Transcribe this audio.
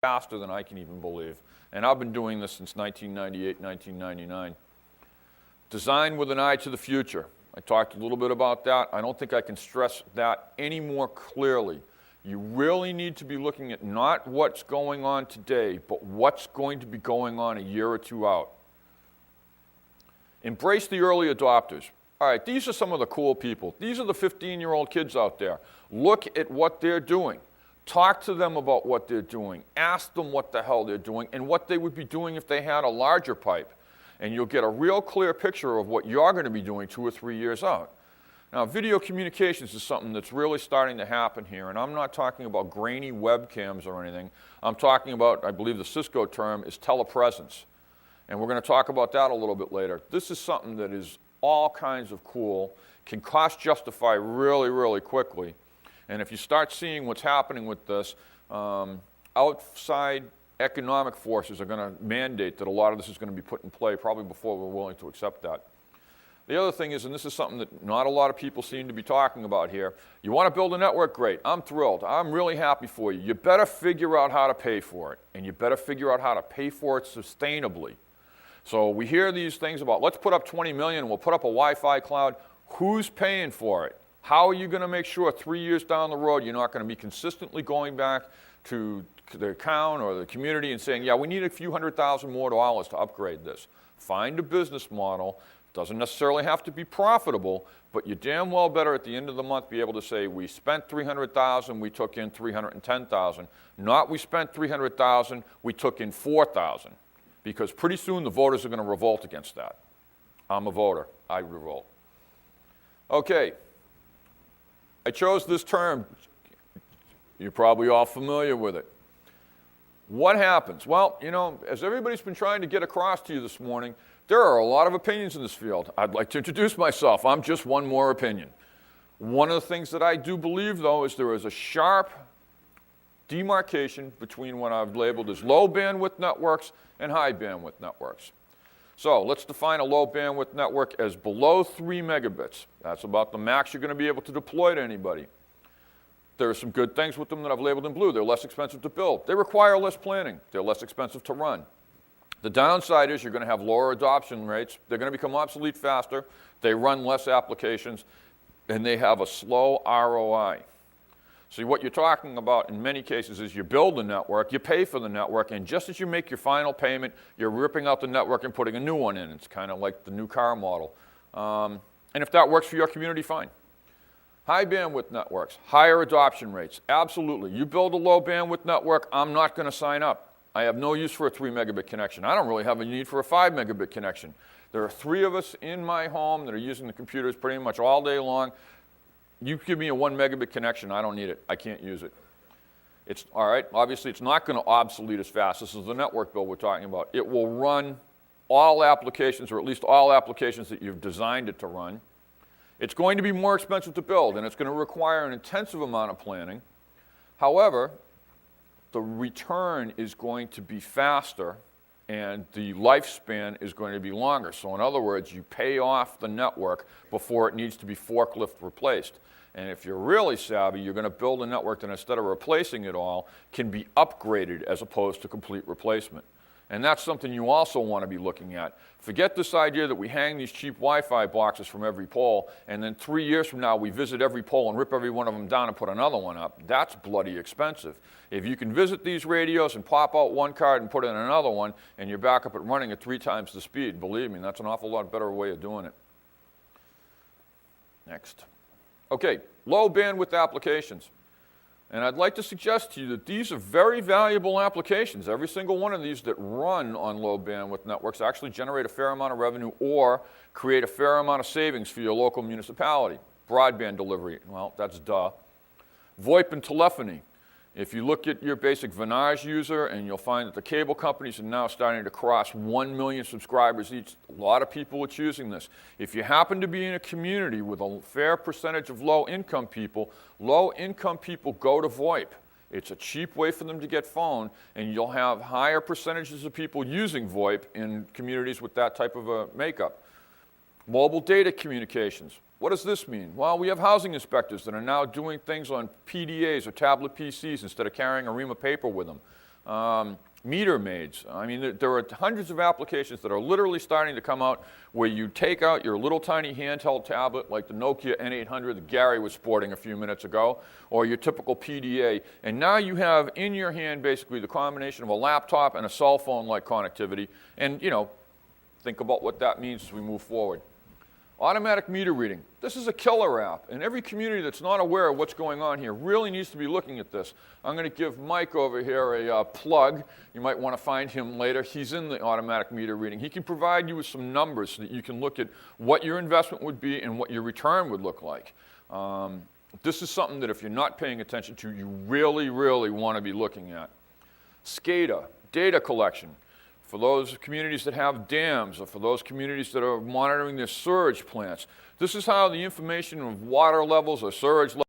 faster than I can even believe. And I've been doing this since 1998, 1999. Design with an eye to the future. I talked a little bit about that. I don't think I can stress that any more clearly. You really need to be looking at not what's going on today, but what's going to be going on a year or two out. Embrace the early adopters. All right, these are some of the cool people. These are the 15-year-old kids out there. Look at what they're doing. Talk to them about what they're doing. Ask them what the hell they're doing and what they would be doing if they had a larger pipe. And you'll get a real clear picture of what you're going to be doing 2 or 3 years out. Now, video communications is something that's really starting to happen here, and I'm not talking about grainy webcams or anything. I'm talking about, I believe the Cisco term is telepresence. And we're going to talk about that a little bit later. This is something that is all kinds of cool, can cost justify really, really quickly. And if you start seeing what's happening with this, outside economic forces are going to mandate that a lot of this is going to be put in play probably before we're willing to accept that. The other thing is, and this is something that not a lot of people seem to be talking about here, you want to build a network? Great. I'm thrilled. I'm really happy for you. You better figure out how to pay for it, and you better figure out how to pay for it sustainably. So we hear these things about, let's put up 20 million, we'll put up a Wi-Fi cloud. Who's paying for it? How are you going to make sure 3 years down the road you're not going to be consistently going back to the account or the community and saying, yeah, we need a few $100,000 more dollars to upgrade this? Find a business model. Doesn't necessarily have to be profitable, but you damn well better at the end of the month be able to say, we spent $300,000, we took in $310,000. Not we spent $300,000, we took in $4,000. Because pretty soon the voters are going to revolt against that. I'm a voter. I revolt. Okay. I chose this term. You're probably all familiar with it. What happens? Well, you know, as everybody's been trying to get across to you this morning, there are a lot of opinions in this field. I'd like to introduce myself. I'm just one more opinion. One of the things that I do believe, though, is there is a sharp demarcation between what I've labeled as low bandwidth networks and high bandwidth networks. So let's define a low bandwidth network as below 3 megabits. That's about the max you're going to be able to deploy to anybody. There are some good things with them that I've labeled in blue. They're less expensive to build. They require less planning. They're less expensive to run. The downside is you're going to have lower adoption rates. They're going to become obsolete faster. They run less applications, and they have a slow ROI. So what you're talking about in many cases is you build a network, you pay for the network, and just as you make your final payment, you're ripping out the network and putting a new one in. It's kind of like the new car model. And if that works for your community, fine. High bandwidth networks, higher adoption rates, absolutely. You build a low bandwidth network, I'm not going to sign up. I have no use for a 3 megabit connection. I don't really have a need for a 5 megabit connection. There are 3 of us in my home that are using the computers pretty much all day long. You give me a 1 megabit connection, I don't need it. I can't use it. It's all right. Obviously, it's not going to obsolete as fast. This is the network build we're talking about. It will run all applications, or at least all applications that you've designed it to run. It's going to be more expensive to build, and it's going to require an intensive amount of planning. However, the return is going to be faster, and the lifespan is going to be longer. So in other words, you pay off the network before it needs to be forklift replaced. And if you're really savvy, you're going to build a network that instead of replacing it all, can be upgraded as opposed to complete replacement. And that's something you also want to be looking at. Forget this idea that we hang these cheap Wi-Fi boxes from every pole, and then 3 years from now we visit every pole and rip every one of them down and put another one up. That's bloody expensive. If you can visit these radios and pop out one card and put in another one, and you're back up and running at 3 times the speed, believe me, that's an awful lot better way of doing it. Next. Okay, low bandwidth applications. And I'd like to suggest to you that these are very valuable applications. Every single one of these that run on low bandwidth networks actually generate a fair amount of revenue or create a fair amount of savings for your local municipality. Broadband delivery, well, that's duh. VoIP and telephony. If you look at your basic Vonage user, and you'll find that the cable companies are now starting to cross 1 million subscribers each. A lot of people are choosing this. If you happen to be in a community with a fair percentage of low-income people go to VoIP. It's a cheap way for them to get phone, and you'll have higher percentages of people using VoIP in communities with that type of a makeup. Mobile data communications. What does this mean? Well, we have housing inspectors that are now doing things on PDAs or tablet PCs instead of carrying a ream of paper with them. meter maids. I mean, there are hundreds of applications that are literally starting to come out where you take out your little tiny handheld tablet like the Nokia N800 that Gary was sporting a few minutes ago, or your typical PDA, and now you have in your hand basically the combination of a laptop and a cell phone like connectivity, and think about what that means as we move forward. Automatic meter reading. This is a killer app, and every community that's not aware of what's going on here really needs to be looking at this. I'm going to give Mike over here a plug. You might want to find him later. He's in the automatic meter reading. He can provide you with some numbers so that you can look at what your investment would be and what your return would look like. This is something that if you're not paying attention to, you really, really want to be looking at. SCADA, data collection. For those communities that have dams, or for those communities that are monitoring their sewage plants. This is how the information of water levels or sewage levels